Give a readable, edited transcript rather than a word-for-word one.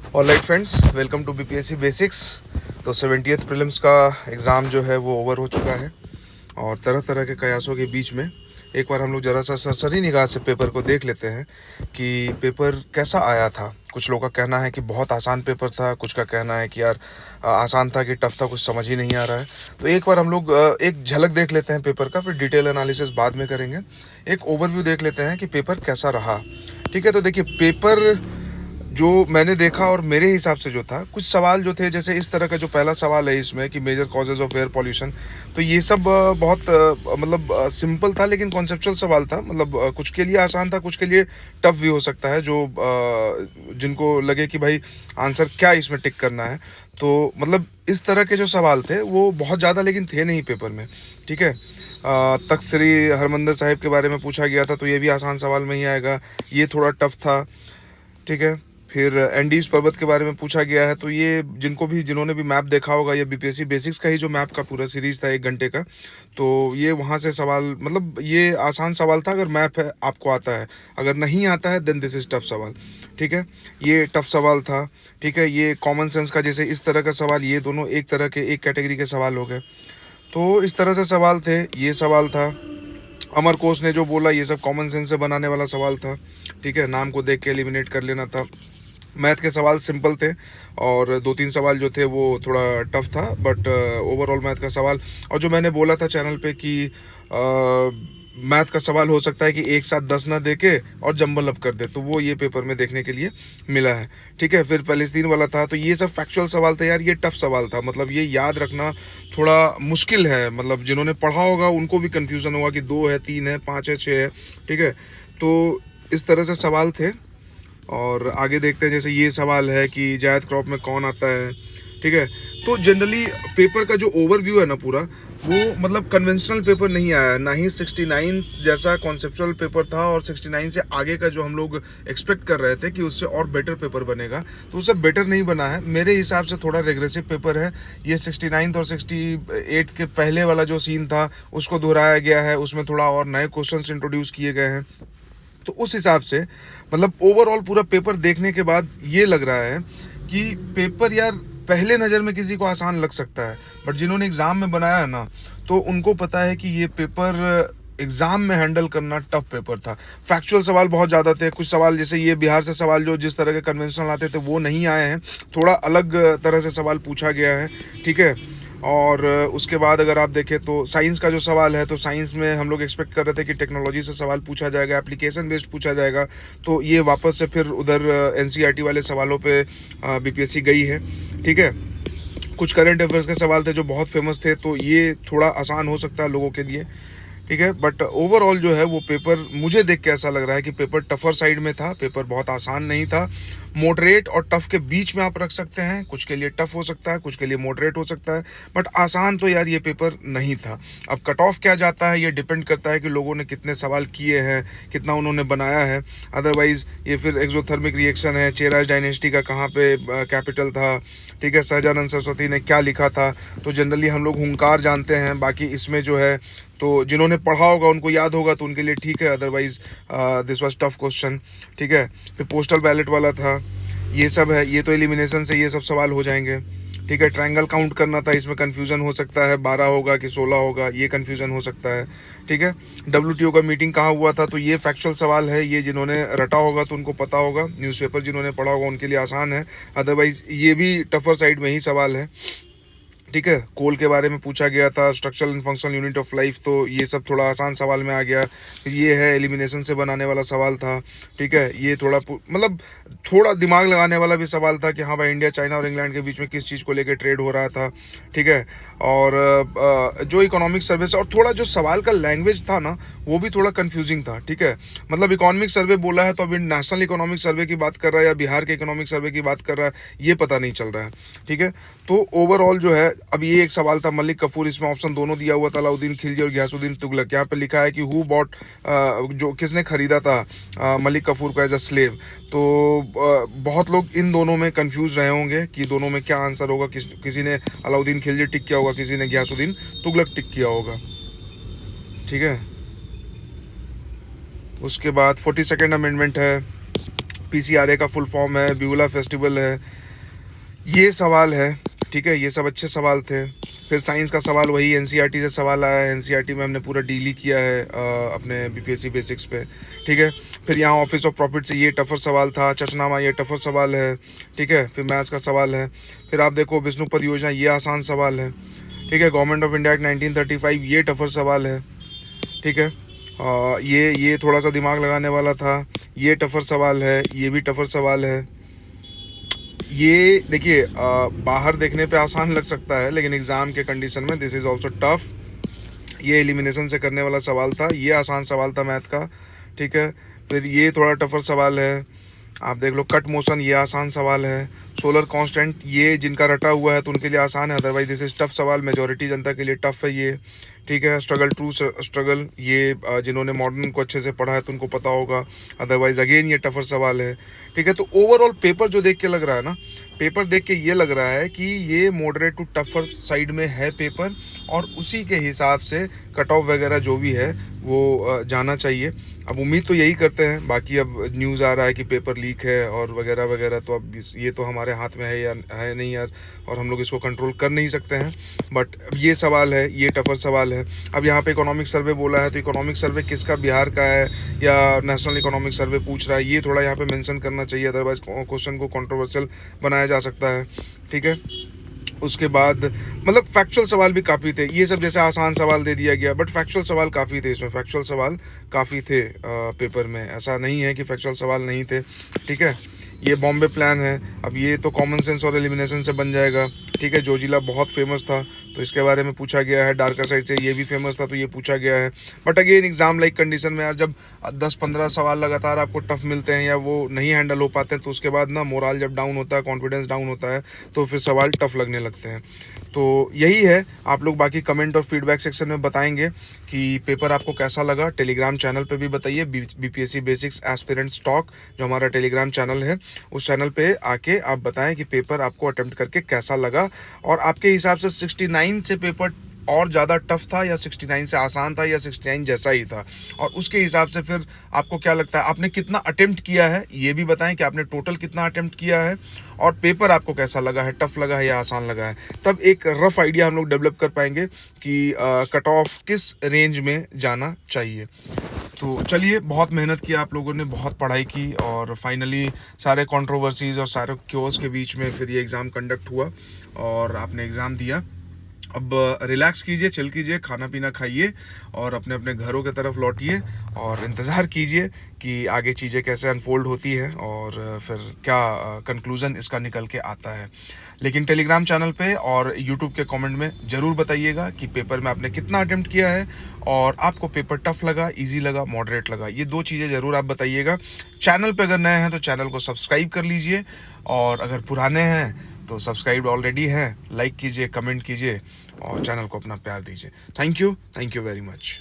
Alright friends, welcome to BPSC basics. तो 70th prelims का exam जो है वो ओवर हो चुका है और तरह तरह के कयासों के बीच में एक बार हम लोग ज़रा सा सरसरी निगाह से पेपर को देख लेते हैं कि पेपर कैसा आया था। कुछ लोगों का कहना है कि बहुत आसान पेपर था, कुछ का कहना है कि यार आसान था कि टफ था, कुछ समझ ही नहीं आ रहा है। तो एक बार हम लोग एक झलक देख लेते हैं पेपर का, फिर डिटेल एनालिसिस बाद में करेंगे। एक ओवरव्यू देख लेते हैं कि पेपर कैसा रहा। ठीक है, तो देखिए पेपर जो मैंने देखा और मेरे हिसाब से जो था, कुछ सवाल जो थे, जैसे इस तरह का जो पहला सवाल है इसमें कि major causes of air pollution, तो ये सब बहुत मतलब सिंपल था, लेकिन कॉन्सेप्चुअल सवाल था। मतलब कुछ के लिए आसान था, कुछ के लिए टफ भी हो सकता है, जो जिनको लगे कि भाई आंसर क्या इसमें टिक करना है। तो मतलब इस तरह के जो सवाल थे वो बहुत ज़्यादा लेकिन थे नहीं पेपर में। ठीक है, तख्त श्री हरमंदिर साहिब के बारे में पूछा गया था, तो ये भी आसान सवाल में ही आएगा, ये थोड़ा टफ था। ठीक है, फिर एंडीज पर्वत के बारे में पूछा गया है, तो ये जिन्होंने भी मैप देखा होगा, ये बीपीएससी बेसिक्स का ही जो मैप का पूरा सीरीज था 1 घंटे का, तो ये वहाँ से सवाल, मतलब ये आसान सवाल था अगर मैप है आपको आता है, अगर नहीं आता है देन दिस इज टफ सवाल। ठीक है, ये टफ सवाल था। ठीक है, ये कॉमन सेंस का जैसे इस तरह का सवाल, ये दोनों एक तरह के एक कैटेगरी के सवाल हो गए। तो इस तरह से सवाल थे, ये सवाल था। अमर कोश ने जो बोला ये सब कॉमन सेंस से बनाने वाला सवाल था। ठीक है, नाम को देख के एलिमिनेट कर लेना था। मैथ के सवाल सिंपल थे और 2-3 सवाल जो थे वो थोड़ा टफ था, बट ओवरऑल मैथ का सवाल, और जो मैंने बोला था चैनल पे कि मैथ का सवाल हो सकता है कि एक साथ 10 ना दे के और जंबल अप कर दे, तो वो ये पेपर में देखने के लिए मिला है। ठीक है, फिर पैलेस्तीन वाला था, तो ये सब फैक्चुअल सवाल थे यार, ये टफ सवाल था, मतलब ये याद रखना थोड़ा मुश्किल है। मतलब जिन्होंने पढ़ा होगा उनको भी कन्फ्यूज़न होगा कि 2 है, 3 है, 5 है, 6 है। ठीक है, तो इस तरह से सवाल थे। और आगे देखते हैं, जैसे ये सवाल है कि जायद क्रॉप में कौन आता है। ठीक है, तो जनरली पेपर का जो ओवरव्यू है ना पूरा, वो मतलब कन्वेंशनल पेपर नहीं आया है, ना ही 69 जैसा कॉन्सेप्चुअल पेपर था, और 69 से आगे का जो हम लोग एक्सपेक्ट कर रहे थे कि उससे और बेटर पेपर बनेगा, तो उससे बेटर नहीं बना है। मेरे हिसाब से थोड़ा रेग्रेसिव पेपर है ये। 69 और 68 के पहले वाला जो सीन था उसको दोहराया गया है, उसमें थोड़ा और नए क्वेश्चंस इंट्रोड्यूस किए गए हैं। तो उस हिसाब से मतलब ओवरऑल पूरा पेपर देखने के बाद ये लग रहा है कि पेपर यार पहले नज़र में किसी को आसान लग सकता है, बट जिन्होंने एग्ज़ाम में बनाया है ना, तो उनको पता है कि ये पेपर एग्ज़ाम में हैंडल करना टफ पेपर था। फैक्चुअल सवाल बहुत ज़्यादा थे, कुछ सवाल जैसे ये बिहार से सवाल जो जिस तरह के कन्वेंशनल आते थे वो नहीं आए हैं, थोड़ा अलग तरह से सवाल पूछा गया है। ठीक है, और उसके बाद अगर आप देखें तो साइंस का जो सवाल है, तो साइंस में हम लोग एक्सपेक्ट कर रहे थे कि टेक्नोलॉजी से सवाल पूछा जाएगा, एप्लीकेशन बेस्ड पूछा जाएगा, तो ये वापस से फिर उधर एनसीईआरटी वाले सवालों पे बीपीएससी गई है। ठीक है, कुछ करंट अफेयर्स के सवाल थे जो बहुत फेमस थे, तो ये थोड़ा आसान हो सकता है लोगों के लिए। ठीक है, बट ओवरऑल जो है वो पेपर मुझे देख के ऐसा लग रहा है कि पेपर टफर साइड में था, पेपर बहुत आसान नहीं था। मॉडरेट और टफ के बीच में आप रख सकते हैं, कुछ के लिए टफ हो सकता है, कुछ के लिए मॉडरेट हो सकता है, बट आसान तो यार ये पेपर नहीं था। अब कट ऑफ क्या जाता है ये डिपेंड करता है कि लोगों ने कितने सवाल किए हैं, कितना उन्होंने बनाया है। अदरवाइज ये फिर एक्सोथर्मिक रिएक्शन है, चेराज डायनेस्टी का कहाँ पे कैपिटल था। ठीक है, सहजानंद सरस्वती ने क्या लिखा था, तो जनरली हम लोग हुंकार जानते हैं, बाकी इसमें जो है तो जिन्होंने पढ़ा होगा उनको याद होगा तो उनके लिए ठीक है, otherwise this was tough question. ठीक है, फिर पोस्टल बैलेट वाला था, ये सब है, ये तो एलिमिनेशन से ये सब सवाल हो जाएंगे। ठीक है, ट्रायंगल काउंट करना था, इसमें कन्फ्यूज़न हो सकता है 12 होगा कि 16 होगा, ये कन्फ्यूज़न हो सकता है। ठीक है, डब्ल्यूटीओ का मीटिंग कहाँ हुआ था, तो ये फैक्चुअल सवाल है, ये जिन्होंने रटा होगा तो उनको पता होगा, न्यूज़पेपर जिन्होंने पढ़ा होगा उनके लिए आसान है, अदरवाइज ये भी टफर साइड में ही सवाल है। ठीक है, कोल के बारे में पूछा गया था, structural and functional unit of life, तो ये सब थोड़ा आसान सवाल में आ गया। फिर ये है एलिमिनेशन से बनाने वाला सवाल था। ठीक है, ये थोड़ा मतलब थोड़ा दिमाग लगाने वाला भी सवाल था कि हाँ भाई इंडिया चाइना और इंग्लैंड के बीच में किस चीज़ को लेकर ट्रेड हो रहा था। ठीक है, और जो इकोनॉमिक सर्वे से, और थोड़ा जो सवाल का लैंग्वेज था ना वो भी थोड़ा कंफ्यूजिंग था। ठीक है, मतलब इकोनॉमिक सर्वे बोला है तो अभी नेशनल इकोनॉमिक सर्वे की बात कर रहा है या बिहार के इकोनॉमिक सर्वे की बात कर रहा है, ये पता नहीं चल रहा है। ठीक है, तो ओवरऑल जो है, अब ये एक सवाल था मलिक कफूर, इसमें ऑप्शन दोनों दिया हुआ था, अलाउद्दीन खिलजी और घियासुद्दीन तुगलक। यहाँ पे लिखा है कि हु बॉट, जो किसने खरीदा था मलिक कफूर को एज अ स्लेव। तो बहुत लोग इन दोनों में कंफ्यूज रहे होंगे कि दोनों में क्या आंसर होगा। किसी ने अलाउद्दीन खिलजी टिक किया होगा, किसी ने घियासुद्दीन तुगलक टिक किया होगा। ठीक है, उसके बाद 42nd अमेंडमेंट है, PCRA का फुल फॉर्म है, ब्यूला फेस्टिवल है, ये सवाल है, ठीक है। ये सब अच्छे सवाल थे। फिर साइंस का सवाल वही NCERT से सवाल आया है, NCERT में हमने पूरा डील ही किया है अपने BPSC बेसिक्स पे, ठीक है। फिर यहाँ ऑफिस ऑफ प्रॉफिट से ये टफर सवाल था, चचनामा ये टफर सवाल है, ठीक है। फिर मैथ्स का सवाल है। फिर आप देखो विष्णुपद योजना, ये आसान सवाल है, ठीक है। गवर्नमेंट ऑफ इंडिया एक्ट 1935, ये टफर सवाल है, ठीक है। ये थोड़ा सा दिमाग लगाने वाला था, ये टफर सवाल है, ये भी टफर सवाल है। ये देखिए बाहर देखने पे आसान लग सकता है, लेकिन एग्ज़ाम के कंडीशन में दिस इज़ ऑल्सो टफ। ये एलिमिनेशन से करने वाला सवाल था, ये आसान सवाल था मैथ का, ठीक है। फिर ये थोड़ा टफर सवाल है, आप देख लो। कट मोशन, ये आसान सवाल है। सोलर कांस्टेंट, ये जिनका रटा हुआ है तो उनके लिए आसान है, अदरवाइज दिस इज टफ सवाल, मेजॉरिटी जनता के लिए टफ है ये, ठीक है। स्ट्रगल ट्रू स्ट्रगल, ये जिन्होंने मॉडर्न को अच्छे से पढ़ा है तो उनको पता होगा, अदरवाइज अगेन ये टफर सवाल है, ठीक है। तो ओवरऑल पेपर जो देख के लग रहा है ना, पेपर देख के ये लग रहा है कि ये मॉडरेट टू टफर साइड में है पेपर, और उसी के हिसाब से कट ऑफ वगैरह जो भी है वो जाना चाहिए। अब उम्मीद तो यही करते हैं, बाकी अब न्यूज़ आ रहा है कि पेपर लीक है और वगैरह वगैरह, तो अब ये तो हमारे हाथ में है या है नहीं यार, और हम लोग इसको कंट्रोल कर नहीं सकते हैं। बट ये सवाल है, ये टफर सवाल है। अब यहाँ पे इकोनॉमिक सर्वे बोला है, तो इकोनॉमिक सर्वे किसका, बिहार का है या नेशनल इकोनॉमिक सर्वे पूछ रहा है, ये थोड़ा यहाँ पे मेंशन करना चाहिए, अदरवाइज क्वेश्चन को कंट्रोवर्शियल बनाया जा सकता है, ठीक है। उसके बाद मतलब फैक्चुअल सवाल भी काफ़ी थे, ये सब जैसे आसान सवाल दे दिया गया, बट फैक्चुअल सवाल काफ़ी थे इसमें, फैक्चुअल सवाल काफ़ी थे पेपर में, ऐसा नहीं है कि फैक्चुअल सवाल नहीं थे, ठीक है। ये बॉम्बे प्लान है, अब ये तो कॉमन सेंस और एलिमिनेशन से बन जाएगा, ठीक है। जोजिला बहुत फेमस था तो इसके बारे में पूछा गया है, डार्कर साइड से ये भी फेमस था तो ये पूछा गया है। But again exam like condition में यार, जब 10-15 सवाल लगातार आपको टफ मिलते हैं या वो नहीं हैंडल हो पाते हैं, तो उसके बाद ना मोरल जब डाउन होता है, कॉन्फिडेंस डाउन होता है, तो फिर सवाल टफ लगने लगते हैं। तो यही है, आप लोग बाकी कमेंट और फीडबैक सेक्शन में बताएंगे कि पेपर आपको कैसा लगा। टेलीग्राम चैनल पे भी बताइए, BPSC बेसिक्स एस्पिरेंट टॉक जो हमारा टेलीग्राम चैनल है, उस चैनल पे आके आप बताएं कि पेपर आपको अटेम्प्ट करके कैसा लगा, और आपके हिसाब से 69 से पेपर और ज़्यादा टफ था या 69 से आसान था या 69 जैसा ही था, और उसके हिसाब से फिर आपको क्या लगता है, आपने कितना अटेम्प्ट किया है ये भी बताएं कि आपने टोटल कितना अटेम्प्ट किया है, और पेपर आपको कैसा लगा है, टफ लगा है या आसान लगा है। तब एक रफ आइडिया हम लोग डेवलप कर पाएंगे कि कट ऑफ किस रेंज में जाना चाहिए। तो चलिए, बहुत मेहनत की आप लोगों ने, बहुत पढ़ाई की, और फाइनली सारे कंट्रोवर्सीज और सारे क्योर्स के बीच में फिर ये एग्ज़ाम कंडक्ट हुआ और आपने एग्ज़ाम दिया। अब रिलैक्स कीजिए, चिल कीजिए, खाना पीना खाइए और अपने अपने घरों की तरफ लौटिए, और इंतज़ार कीजिए कि आगे चीज़ें कैसे अनफोल्ड होती हैं और फिर क्या कंक्लूज़न इसका निकल के आता है। लेकिन टेलीग्राम चैनल पे और यूट्यूब के कमेंट में ज़रूर बताइएगा कि पेपर में आपने कितना अटेम्प्ट किया है, और आपको पेपर टफ लगा, इजी लगा, मॉडरेट लगा, ये 2 चीज़ें ज़रूर आप बताइएगा। चैनल पे अगर नए हैं तो चैनल को सब्सक्राइब कर लीजिए, और अगर पुराने हैं तो सब्सक्राइब ऑलरेडी है, लाइक कीजिए, कमेंट कीजिए और चैनल को अपना प्यार दीजिए। Thank you very much.